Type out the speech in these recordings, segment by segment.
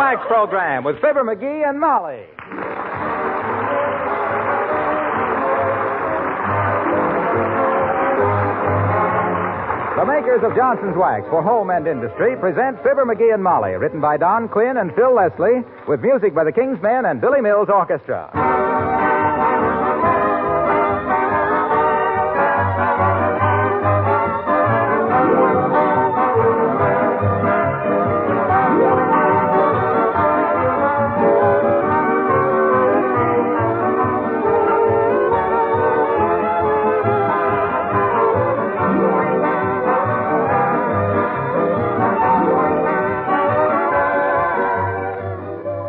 Wax program with Fibber McGee and Molly. The makers of Johnson's Wax for home and industry present Fibber McGee and Molly, written by Don Quinn and Phil Leslie, with music by the King's Men and Billy Mills Orchestra.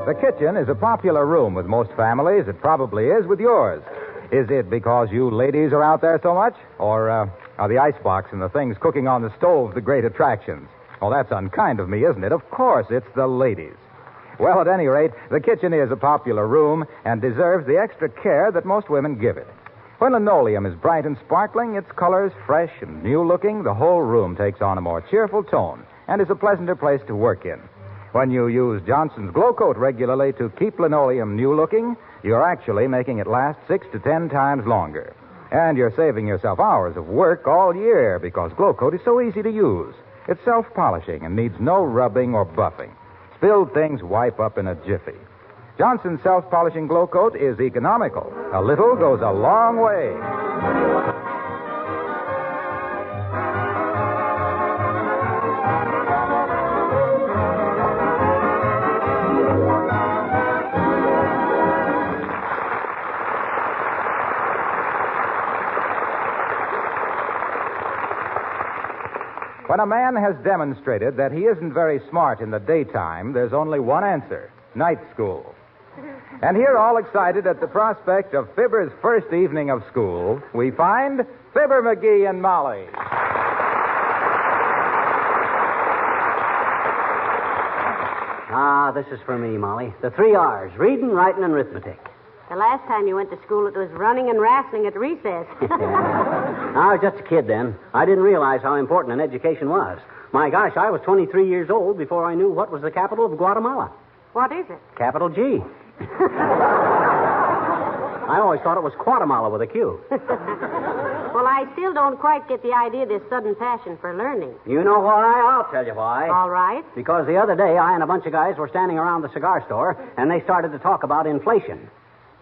The kitchen is a popular room with most families. It probably is with yours. Is it because you ladies are out there so much? Or are the icebox and the things cooking on the stove the great attractions? Oh, that's unkind of me, isn't it? Of course, it's the ladies. Well, at any rate, the kitchen is a popular room and deserves the extra care that most women give it. When linoleum is bright and sparkling, its colors fresh and new-looking, the whole room takes on a more cheerful tone and is a pleasanter place to work in. When you use Johnson's Glow Coat regularly to keep linoleum new-looking, you're actually making it last 6 to 10 times longer. And you're saving yourself hours of work all year because Glow Coat is so easy to use. It's self-polishing and needs no rubbing or buffing. Spilled things wipe up in a jiffy. Johnson's self-polishing Glow Coat is economical. A little goes a long way. When a man has demonstrated that he isn't very smart in the daytime, there's only one answer: night school. And here, all excited at the prospect of Fibber's first evening of school, we find Fibber McGee and Molly. Ah, this is for me, Molly. The 3 R's: reading, writing, and arithmetic. The last time you went to school, it was running and wrestling at recess. I was just a kid then. I didn't realize how important an education was. My gosh, I was 23 years old before I knew what was the capital of Guatemala. What is it? Capital G. I always thought it was Guatemala with a Q. Well, I still don't quite get the idea of this sudden passion for learning. You know why? I'll tell you why. All right. Because the other day, I and a bunch of guys were standing around the cigar store, and they started to talk about inflation.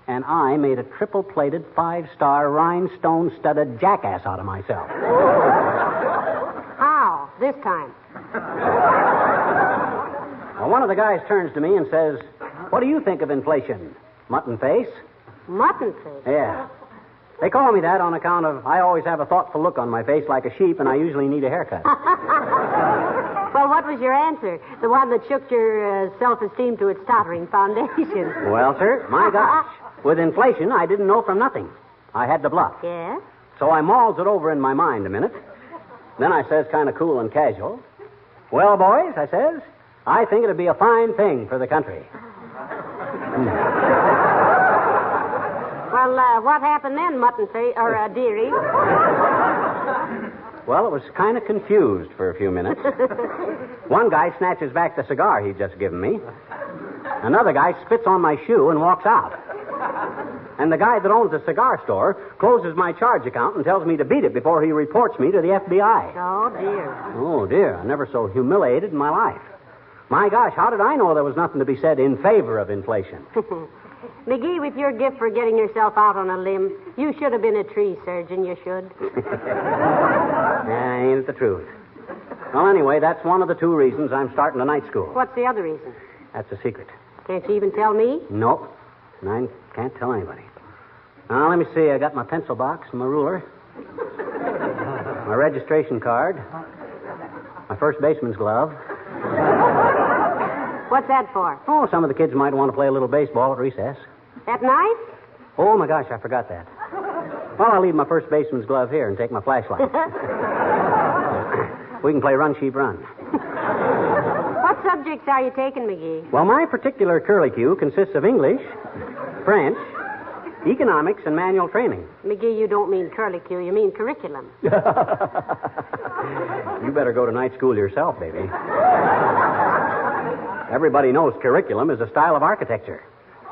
And I made a triple-plated, 5-star, rhinestone-studded jackass out of myself. How? This time? Well, one of the guys turns to me and says, "What do you think of inflation? Mutton face?" Mutton face? Yeah. They call me that on account of I always have a thoughtful look on my face like a sheep, and I usually need a haircut. Well, what was your answer? The one that shook your self-esteem to its tottering foundation. Well, sir, my gosh. With inflation, I didn't know from nothing. I had to bluff. Yeah? So I mulls it over in my mind a minute. Then I says, kind of cool and casual, "Well, boys," I says, "I think it'd be a fine thing for the country." Well, what happened then, mutton face, or dearie? Well, it was kind of confused for a few minutes. One guy snatches back the cigar he'd just given me. Another guy spits on my shoe and walks out. And the guy that owns the cigar store closes my charge account and tells me to beat it before he reports me to the FBI. Oh, dear. Oh, dear. I never so humiliated in my life. My gosh, how did I know there was nothing to be said in favor of inflation? McGee, with your gift for getting yourself out on a limb, you should have been a tree surgeon, you should. Ain't it the truth? Well, anyway, that's one of the 2 reasons I'm starting a night school. What's the other reason? That's a secret. Can't you even tell me? Nope. And I can't tell anybody. Now, let me see. I got my pencil box and my ruler. My registration card. My first baseman's glove. What's that for? Oh, some of the kids might want to play a little baseball at recess. At night? Oh, my gosh, I forgot that. Well, I'll leave my first baseman's glove here and take my flashlight. We can play run, sheep, run. What subjects are you taking, McGee? Well, my particular curlicue consists of English, French, economics, and manual training. McGee, you don't mean curlicue, you mean curriculum. You better go to night school yourself, baby. Everybody knows curriculum is a style of architecture.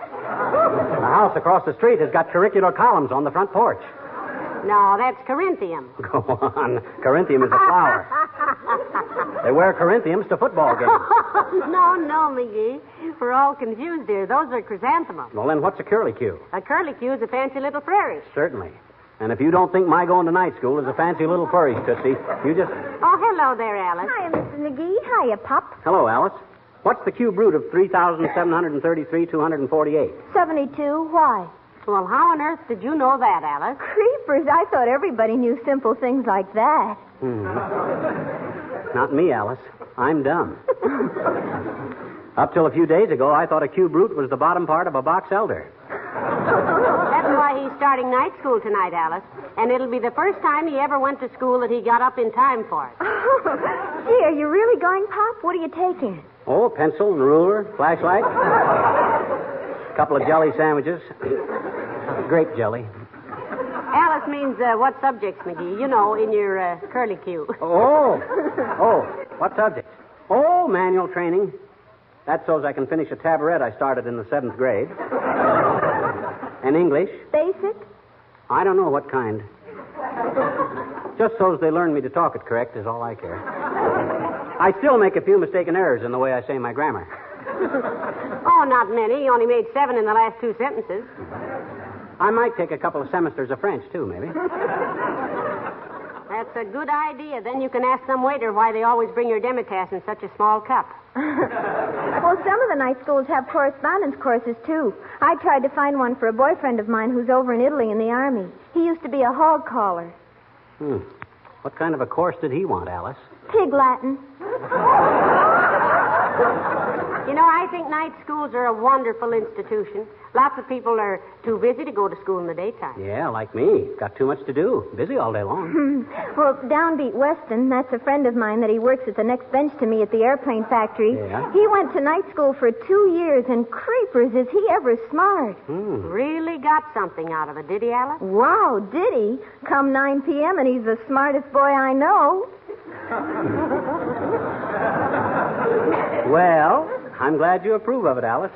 The house across the street has got curricular columns on the front porch. No, that's Corinthium. Go on. Corinthium is a flower. They wear Corinthiums to football games. No, McGee. We're all confused here. Those are chrysanthemums. Well, then what's a curlicue? A curlicue is a fancy little flourish. Certainly. And if you don't think my going to night school is a fancy little flourish, Tootsie, you just... Oh, hello there, Alice. Hiya, Mrs. McGee. Hiya, Pop. Hello, Alice. What's the cube root of 3,733,248? 72. Why? Well, how on earth did you know that, Alice? Creepers. I thought everybody knew simple things like that. Not me, Alice. I'm dumb. Up till a few days ago, I thought a cube root was the bottom part of a box elder. That's why he's starting night school tonight, Alice. And it'll be the first time he ever went to school that he got up in time for it. Gee, are you really going, Pop? What are you taking? Oh, pencil and ruler, flashlight. A couple of jelly sandwiches. Grape jelly. Alice means what subjects, McGee? You know, in your curlicue. Oh, what subjects? Oh, manual training. That's so's I can finish a tabaret I started in the 7th grade. And English. Basic? I don't know what kind. Just so's they learn me to talk it correct is all I care. I still make a few mistaken errors in the way I say my grammar. Oh, not many. You only made 7 in the last 2 sentences. I might take a couple of semesters of French, too, maybe. That's a good idea. Then you can ask some waiter why they always bring your demitasse in such a small cup. Well, some of the night schools have correspondence courses, too. I tried to find one for a boyfriend of mine who's over in Italy in the Army. He used to be a hog caller. What kind of a course did he want, Alice? Pig Latin. You know, I think night schools are a wonderful institution. Lots of people are too busy to go to school in the daytime. Yeah, like me. Got too much to do. Busy all day long. Well, Downbeat Weston, that's a friend of mine that he works at the next bench to me at the airplane factory. Yeah? He went to night school for 2 years, and creepers, is he ever smart. Really got something out of it, did he, Alice? Wow, did he? Come 9 p.m., and he's the smartest boy I know. Well, I'm glad you approve of it, Alice.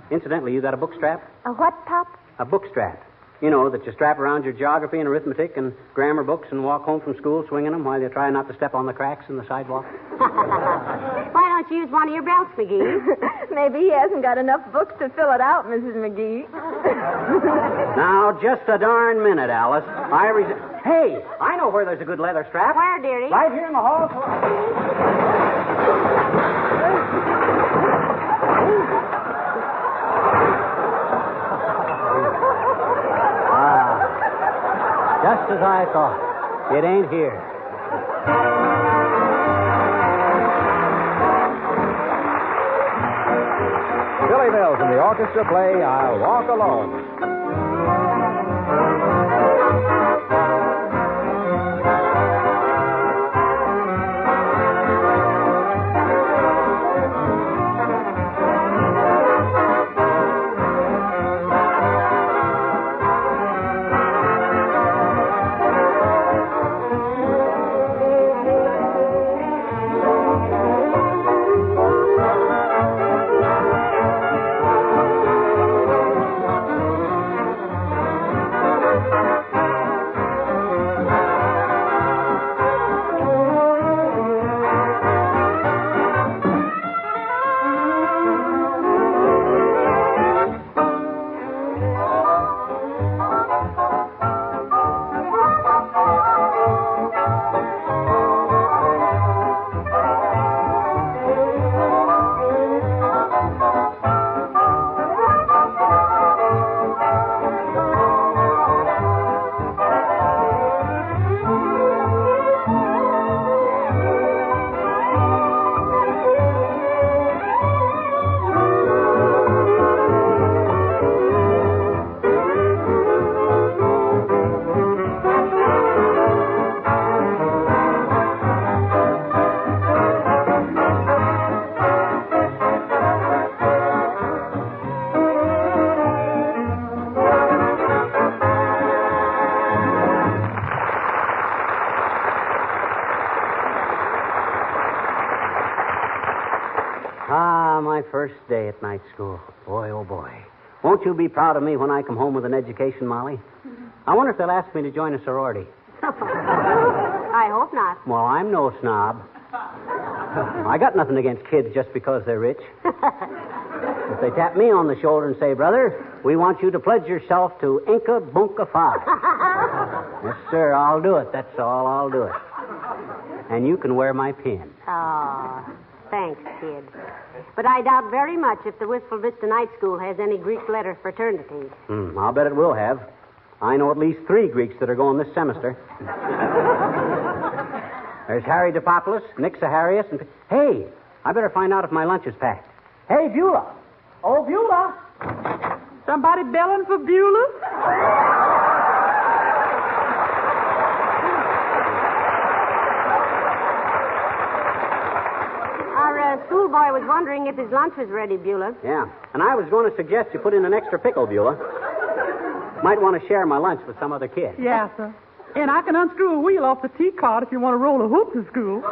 Incidentally, you got a book strap? A what, Pop? A book strap. You know, that you strap around your geography and arithmetic and grammar books and walk home from school swinging them while you try not to step on the cracks in the sidewalk. Why don't you use one of your belts, McGee? Maybe he hasn't got enough books to fill it out, Mrs. McGee. Now, just a darn minute, Alice. Hey, I know where there's a good leather strap. Where, dearie? Right here in the hall. Just as I thought. It ain't here. Billy Mills in the orchestra play I'll Walk Alone. My first day at night school. Boy, oh boy. Won't you be proud of me when I come home with an education, Molly? I wonder if they'll ask me to join a sorority. I hope not. Well, I'm no snob. I got nothing against kids just because they're rich. If they tap me on the shoulder and say, brother, we want you to pledge yourself to Inca Bunka Phi. Yes, sir, I'll do it. That's all, I'll do it. And you can wear my pin. Oh, thanks, kid. But I doubt very much if the Wistful Vista Night School has any Greek letter fraternities. I'll bet it will have. I know at least 3 Greeks that are going this semester. There's Harry Depopoulos, Nick Saharius, and... Hey, I better find out if my lunch is packed. Hey, Beulah. Oh, Beulah. Somebody belling for Beulah? Our schoolboy was wondering if his lunch was ready, Beulah. Yeah, and I was going to suggest you put in an extra pickle, Beulah. Might want to share my lunch with some other kid. Yeah, sir. And I can unscrew a wheel off the tea cart if you want to roll a hoop to school.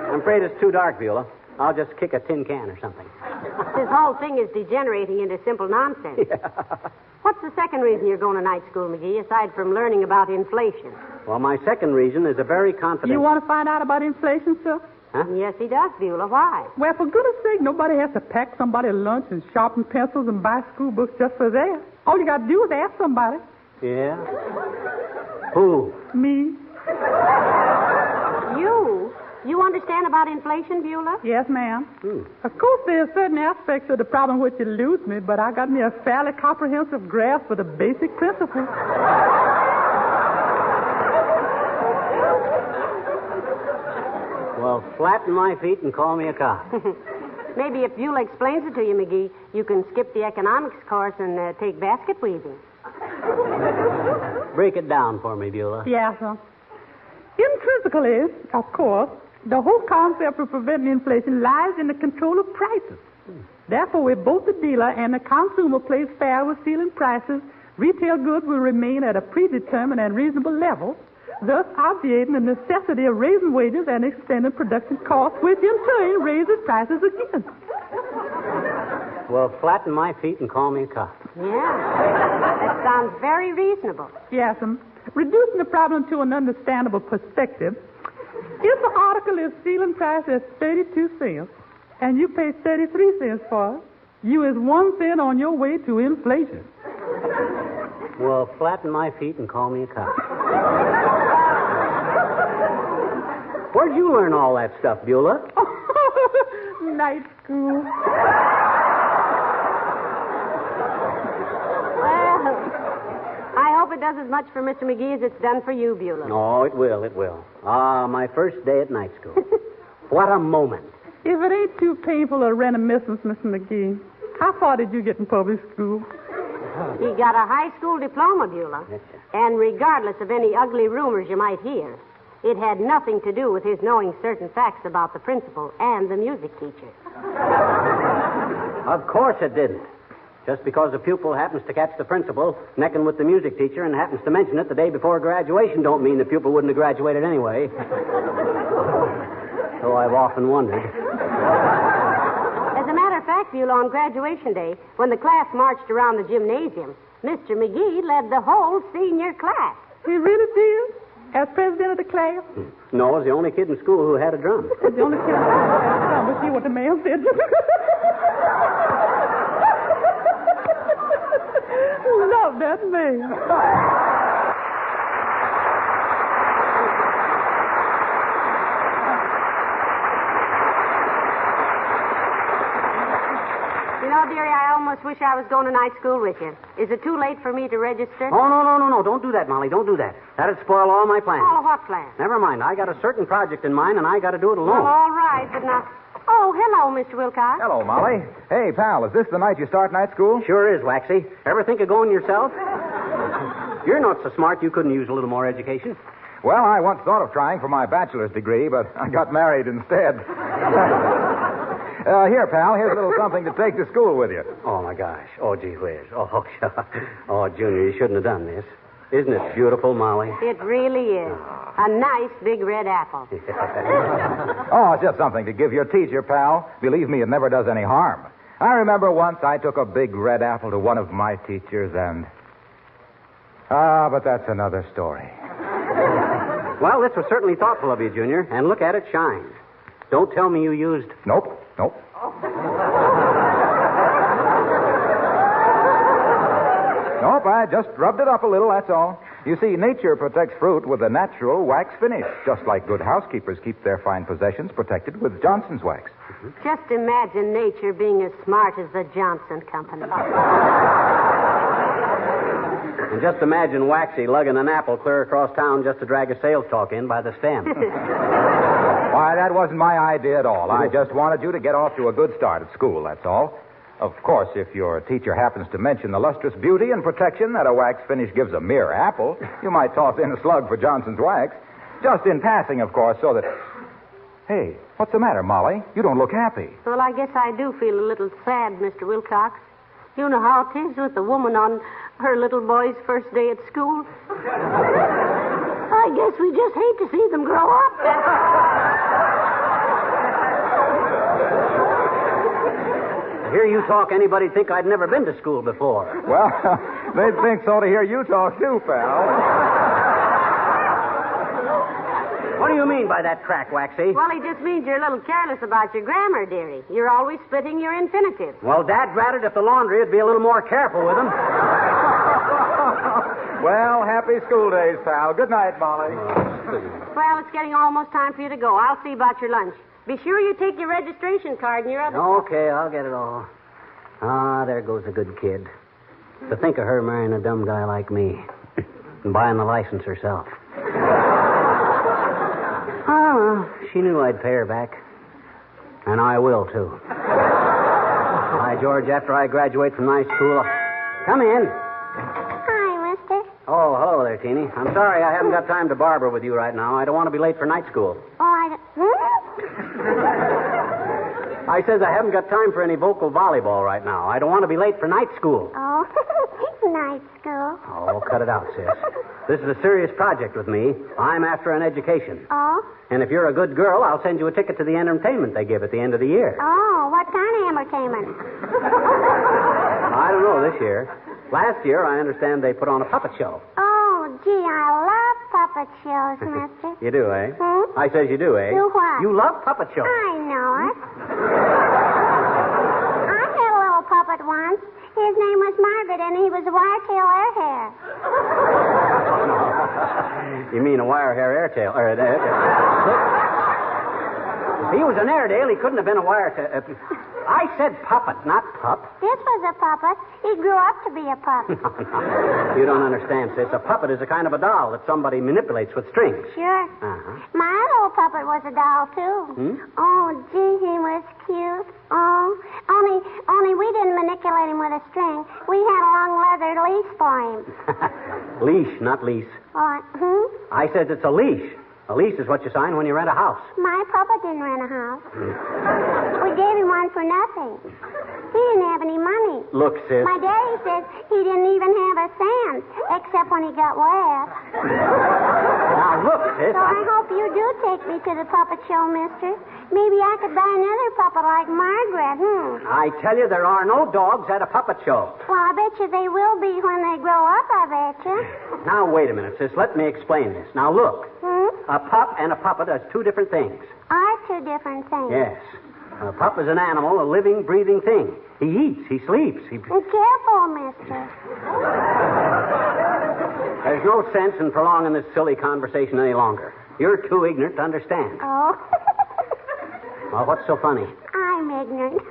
I'm afraid it's too dark, Beulah. I'll just kick a tin can or something. This whole thing is degenerating into simple nonsense. Yeah. What's the second reason you're going to night school, McGee, aside from learning about inflation? Well, my second reason is a very confident... You want to find out about inflation, sir? Huh? Yes, he does, Beulah. Why? Well, for goodness sake, nobody has to pack somebody lunch and sharpen pencils and buy school books just for that. All you got to do is ask somebody. Yeah? Who? Me. You? You understand about inflation, Beulah? Yes, ma'am. Of course, there are certain aspects of the problem which elude me, but I got me a fairly comprehensive grasp of the basic principles. Well, flatten my feet and call me a cop. Maybe if Beulah explains it to you, McGee, you can skip the economics course and take basket weaving. Break it down for me, Beulah. Yes, sir. Intrinsically, of course, the whole concept of preventing inflation lies in the control of prices. Therefore, if both the dealer and the consumer plays fair with ceiling prices, retail goods will remain at a predetermined and reasonable level, thus obviating the necessity of raising wages and extending production costs, which in turn raises prices again. Well, flatten my feet and call me a cop. Yeah. That sounds very reasonable. Yes, reducing the problem to an understandable perspective, if the article is ceiling price is 32 cents and you pay 33 cents for it, you is 1 cent on your way to inflation. Well, flatten my feet and call me a cop. Where'd you learn all that stuff, Beulah? Night school. Well, I hope it does as much for Mr. McGee as it's done for you, Beulah. Oh, it will, it will. My first day at night school. What a moment. If it ain't too painful a reminiscence, Mr. McGee, how far did you get in public school? He got a high school diploma, Beulah. Yes, sir. And regardless of any ugly rumors you might hear, it had nothing to do with his knowing certain facts about the principal and the music teacher. Of course it didn't. Just because a pupil happens to catch the principal necking with the music teacher and happens to mention it the day before graduation don't mean the pupil wouldn't have graduated anyway. So I've often wondered. As a matter of fact, Beulah, on graduation day, when the class marched around the gymnasium, Mr. McGee led the whole senior class. He really did? As president of the class? No, I was the only kid in school who had a drum. The only kid who had a drum. But see what the man said. Love that man. You know, dearie, I almost wish I was going to night school with you. Is it too late for me to register? Oh, no. Don't do that, Molly. Don't do that. That'd spoil all my plans. Oh, what plan? Never mind. I got a certain project in mind, and I got to do it alone. Well, all right, but now... Oh, hello, Mr. Wilcox. Hello, Molly. Hey, pal, is this the night you start night school? Sure is, Waxy. Ever think of going yourself? You're not so smart you couldn't use a little more education. Well, I once thought of trying for my bachelor's degree, but I got married instead. Here, pal, here's a little something to take to school with you. Oh, my gosh. Oh, gee whiz. Oh, Junior, you shouldn't have done this. Isn't it beautiful, Molly? It really is. A nice big red apple. Oh, it's just something to give your teacher, pal. Believe me, it never does any harm. I remember once I took a big red apple to one of my teachers and... but that's another story. Well, this was certainly thoughtful of you, Junior. And look at it shine. Don't tell me you used... Nope. Nope, I just rubbed it up a little, that's all. You see, nature protects fruit with a natural wax finish, just like good housekeepers keep their fine possessions protected with Johnson's wax. Just imagine nature being as smart as the Johnson Company. And just imagine Waxy lugging an apple clear across town just to drag a sales talk in by the stem. Why, that wasn't my idea at all. I just wanted you to get off to a good start at school, that's all. Of course, if your teacher happens to mention the lustrous beauty and protection that a wax finish gives a mere apple, you might toss in a slug for Johnson's wax. Just in passing, of course, so that... Hey, what's the matter, Molly? You don't look happy. Well, I guess I do feel a little sad, Mr. Wilcox. You know how it is with the woman on her little boy's first day at school. I guess we just hate to see them grow up. Hear you talk, anybody'd think I'd never been to school before. Well, they'd think so to hear you talk, too, pal. What do you mean by that crack, Waxy? Well, he just means you're a little careless about your grammar, dearie. You're always splitting your infinitive. Well, Dad ratted if the laundry would be a little more careful with them. Well, happy school days, pal. Good night, Molly. Well, it's getting almost time for you to go. I'll see about your lunch. Be sure you take your registration card and your other... Okay, I'll get it all. There goes a good kid. To think of her marrying a dumb guy like me and buying the license herself. She knew I'd pay her back. And I will, too. By George, after I graduate from night school... Come in. Hi, mister. Oh, hello there, Teeny. I'm sorry I haven't got time to barber with you right now. I don't want to be late for night school. Oh, I don't... I says I haven't got time for any vocal volleyball right now. I don't want to be late for night school. Oh, night school. Oh, cut it out, sis. This is a serious project with me. I'm after an education. Oh? And if you're a good girl, I'll send you a ticket to the entertainment they give at the end of the year. Oh, what kind of entertainment? I don't know this year. Last year, I understand they put on a puppet show. Oh, gee, I love puppet shows, mister. You do, eh? Hmm? I says you do, eh? Do what? You love puppet shows. I know it. I had a little puppet once. His name was Margaret, and he was a wire-tail airhair. You mean a wire hair airtail? If he was an Airedale, he couldn't have been a wire tail. I said puppet, not pup. This was a puppet. He grew up to be a pup. No. You don't understand, sis. A puppet is a kind of a doll that somebody manipulates with strings. Sure. Uh-huh. My little puppet was a doll, too. Hmm? Oh, gee, he was cute. Oh, only we didn't manipulate him with a string. We had a long leather leash for him. Leash, not lease. What? I said it's a leash. A lease is what you sign when you rent a house. My puppet didn't rent a house. We gave him one for nothing. He didn't have any money. Look, sis. My daddy says he didn't even have a cent, except when he got wet. Now, look, sis. So I hope you do take me to the puppet show, mister. Maybe I could buy another puppet like Margaret, I tell you, there are no dogs at a puppet show. Well, I bet you they will be when they grow up, I bet you. Now, wait a minute, sis. Let me explain this. Now, look. A pup and a puppet are two different things. Are two different things. Yes. A pup is an animal, a living, breathing thing. He eats, he sleeps, he... Be careful, mister. There's no sense in prolonging this silly conversation any longer. You're too ignorant to understand. Oh. Well, what's so funny? I'm ignorant.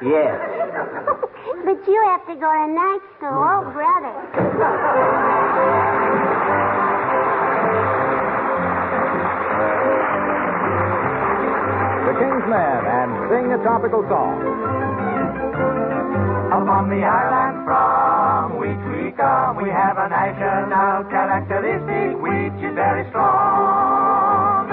Yes. But you have to go to night school. Oh, brother. The King's Men and sing a tropical song. Upon the island from which we come, we have a national characteristic which is very strong.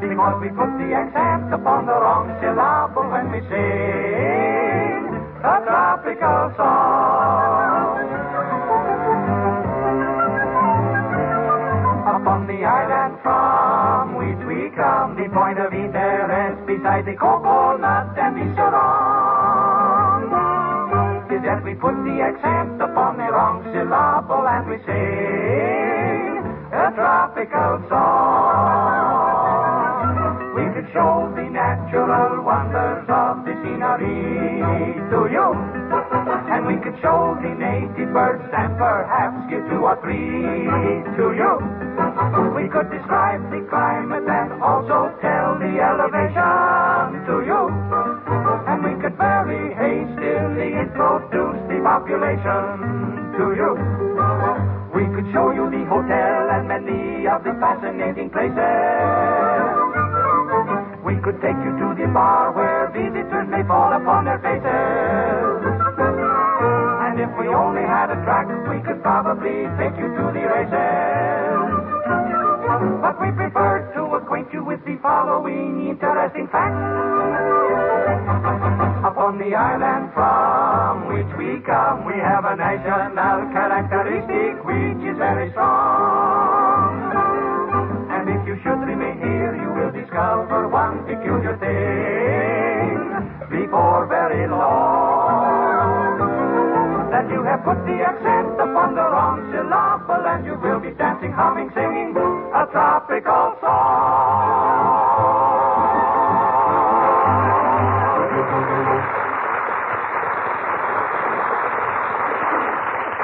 Because we put the accent upon the wrong syllable when we sing a tropical song. beside the coconut and the sarong is that we put the accent upon the wrong syllable and we sing a tropical song. We could show the natural wonders of the scenery to you, and we could show the native birds and perhaps give 2 or 3 to you. We could describe the climate and also tell the elevation to you, and we could very hastily introduce the population to you. We could show you the hotel and many of the fascinating places. We could take you to the bar where visitors may fall upon their faces. And if we only had a track, we could probably take you to the races. But we prefer to acquaint you with the following interesting facts. Upon the island from which we come, we have a national characteristic which is very strong. And if you should remain here, you will discover one peculiar thing before very long. That you have put the accent upon the wrong syllable, and you will be dancing, humming, singing a tropical song.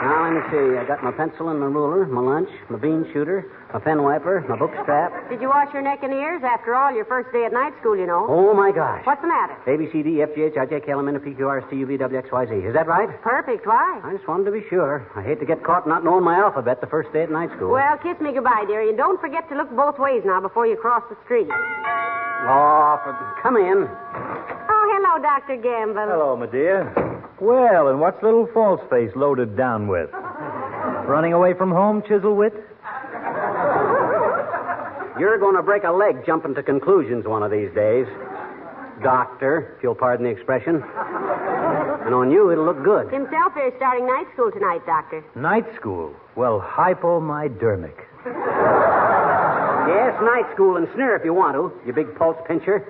Now, let me see. I got my pencil and my ruler, my lunch, my bean shooter, my pen wiper, my book strap. Did you wash your neck and ears? After all, your first day at night school, you know. Oh, my gosh. What's the matter? A, B, C, D, F, G, H, I, J, K, L, M, N, O, P, Q, R, S, T, U, V, W, X, Y, Z. Is that right? Perfect. Why? I just wanted to be sure. I hate to get caught not knowing my alphabet the first day at night school. Well, kiss me goodbye, dearie, and don't forget to look both ways now before you cross the street. Oh, come in. Oh, hello, Dr. Gamble. Hello, my dear. Well, and what's little false face loaded down with? Running away from home, Chiselwit? You're going to break a leg jumping to conclusions one of these days. Doctor, if you'll pardon the expression. And on you, it'll look good. Himself is starting night school tonight, Doctor. Night school? Well, hypomydermic. Yes, night school, and sneer if you want to, you big pulse pincher.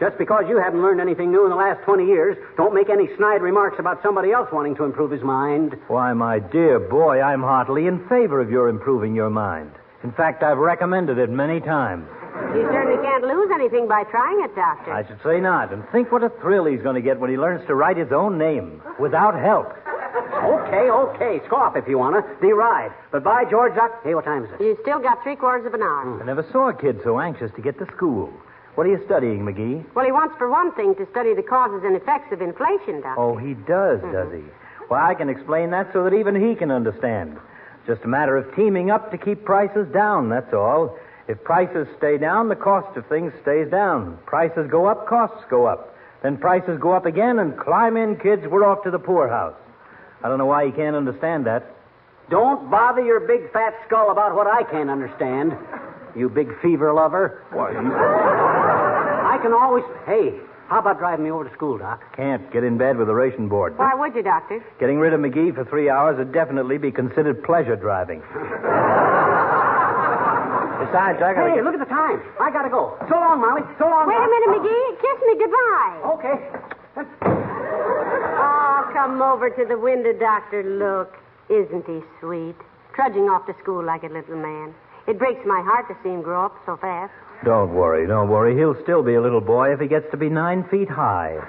Just because you haven't learned anything new in the last 20 years, don't make any snide remarks about somebody else wanting to improve his mind. Why, my dear boy, I'm heartily in favor of your improving your mind. In fact, I've recommended it many times. You certainly can't lose anything by trying it, Doctor. I should say not. And think what a thrill he's going to get when he learns to write his own name, without help. Okay. Scoff if you want to. Deride. But by George, Doc... Hey, what time is it? You still got 3/4 of an hour. I never saw a kid so anxious to get to school. What are you studying, McGee? Well, he wants, for one thing, to study the causes and effects of inflation, Doctor. Oh, he does he? Well, I can explain that so that even he can understand. Just a matter of teaming up to keep prices down, that's all. If prices stay down, the cost of things stays down. Prices go up, costs go up. Then prices go up again, and climb in, kids, we're off to the poorhouse. I don't know why you can't understand that. Don't bother your big fat skull about what I can't understand, you big fever lover. Why, I can always... Hey, how about driving me over to school, Doc? can't get in bed with a ration board. Why would you, Doctor? Getting rid of McGee for 3 hours would definitely be considered pleasure driving. Besides, I gotta... Hey, look at the time. I gotta go. So long, Molly. So long, Wait Doc. a minute, McGee. Kiss me goodbye. Okay. Oh, come over to the window, Doctor. Look. Isn't he sweet? Trudging off to school like a little man. It breaks my heart to see him grow up so fast. Don't worry. He'll still be a little boy if he gets to be 9 feet high.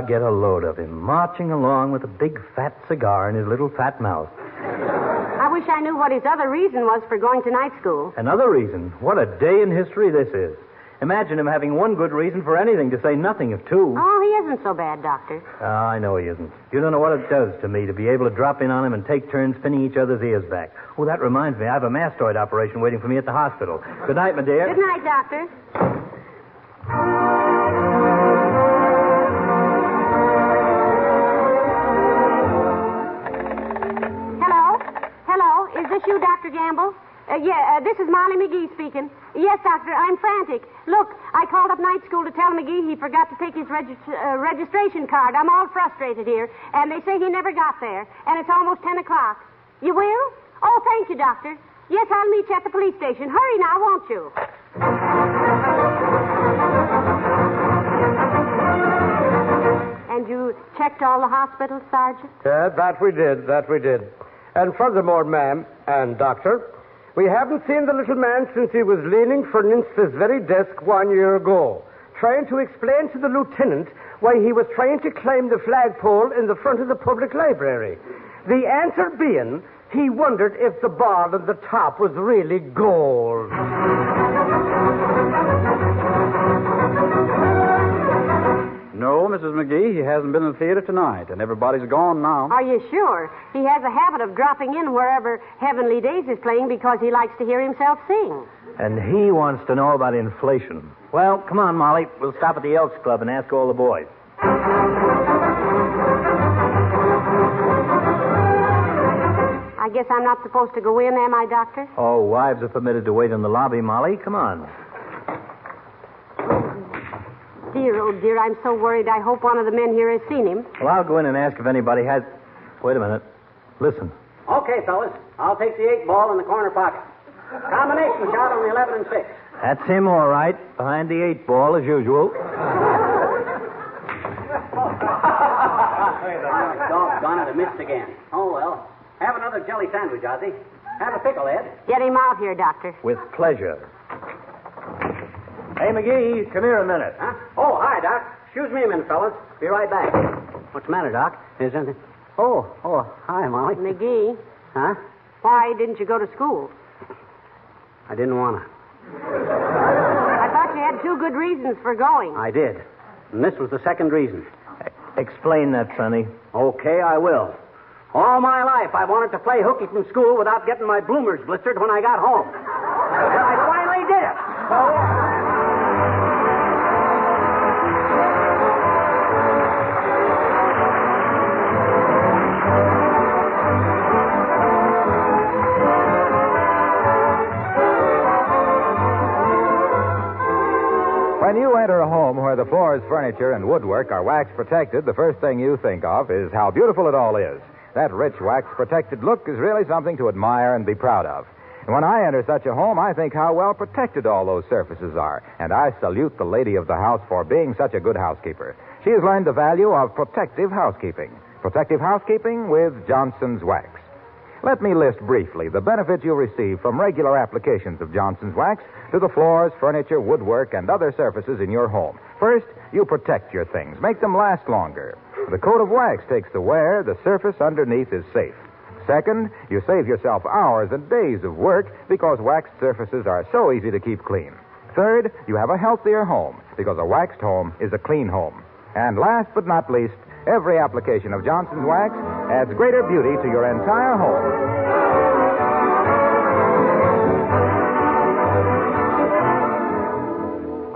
Get a load of him, marching along with a big fat cigar in his little fat mouth. I wish I knew what his other reason was for going to night school. Another reason. What a day in history this is. Imagine him having one good reason for anything, to say nothing of two. Oh, he isn't so bad, Doctor. I know he isn't. You don't know what it does to me to be able to drop in on him and take turns pinning each other's ears back. Oh, that reminds me, I have a mastoid operation waiting for me at the hospital. Good night, my dear. Good night, Doctor. Hello? Is this you, Dr. Gamble? This is Molly McGee speaking. Yes, Doctor, I'm frantic. Look, I called up night school to tell McGee he forgot to take his registration card. I'm all frustrated here, and they say he never got there, and it's almost 10 o'clock. You will? Oh, thank you, Doctor. Yes, I'll meet you at the police station. Hurry now, won't you? You checked all the hospitals, Sergeant? That we did. And furthermore, ma'am and doctor, we haven't seen the little man since he was leaning against this very desk 1 year ago, trying to explain to the lieutenant why he was trying to climb the flagpole in the front of the public library. The answer being, he wondered if the ball at the top was really gold. No, Mrs. McGee, he hasn't been in the theater tonight, and everybody's gone now. Are you sure? He has a habit of dropping in wherever Heavenly Days is playing because he likes to hear himself sing. And he wants to know about inflation. Well, come on, Molly. We'll stop at the Elks Club and ask all the boys. I guess I'm not supposed to go in, am I, Doctor? Oh, wives are permitted to wait in the lobby, Molly. Come on. Oh, dear, I'm so worried. I hope one of the men here has seen him. Well, I'll go in and ask if anybody has... Wait a minute. Listen. Okay, fellas. I'll take the 8-ball in the corner pocket. Combination shot on the 11 and 6. That's him, all right. Behind the 8-ball, as usual. Doggone it, I missed again. Oh, well. Have another jelly sandwich, Ozzy. Have a pickle, Ed. Get him out here, Doctor. With pleasure. Hey, McGee, come here a minute. Huh? Oh, hi, Doc. Excuse me a minute, fellas. Be right back. What's the matter, Doc? Is anything... Oh, hi, Molly. McGee. Huh? Why didn't you go to school? I didn't want to. I thought you had 2 good reasons for going. I did. And this was the second reason. Explain that, Sonny. Okay, I will. All my life, I wanted to play hooky from school without getting my bloomers blistered when I got home. And I finally did it. When you enter a home where the floors, furniture, and woodwork are wax protected, the first thing you think of is how beautiful it all is. That rich wax protected look is really something to admire and be proud of. And when I enter such a home, I think how well protected all those surfaces are. And I salute the lady of the house for being such a good housekeeper. She has learned the value of protective housekeeping. Protective housekeeping with Johnson's Wax. Let me list briefly the benefits you'll receive from regular applications of Johnson's Wax to the floors, furniture, woodwork, and other surfaces in your home. First, you protect your things. Make them last longer. The coat of wax takes the wear. The surface underneath is safe. Second, you save yourself hours and days of work because waxed surfaces are so easy to keep clean. Third, you have a healthier home because a waxed home is a clean home. And last but not least, every application of Johnson's Wax adds greater beauty to your entire home.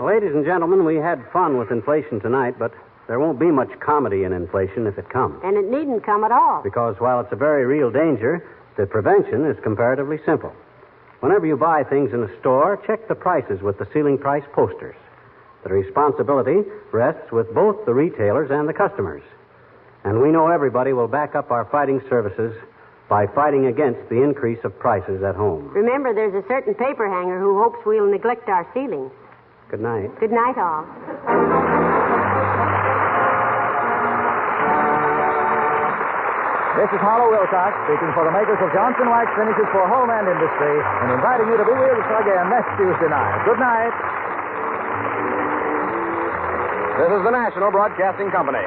Ladies and gentlemen, we had fun with inflation tonight, but there won't be much comedy in inflation if it comes. And it needn't come at all. Because while it's a very real danger, the prevention is comparatively simple. Whenever you buy things in a store, check the prices with the ceiling price posters. The responsibility rests with both the retailers and the customers. And we know everybody will back up our fighting services by fighting against the increase of prices at home. Remember, there's a certain paper hanger who hopes we'll neglect our ceilings. Good night. Good night, all. This is Harlow Wilcox speaking for the makers of Johnson Wax Finishes for Home and Industry and inviting you to be with us again next Tuesday night. Good night. This is the National Broadcasting Company.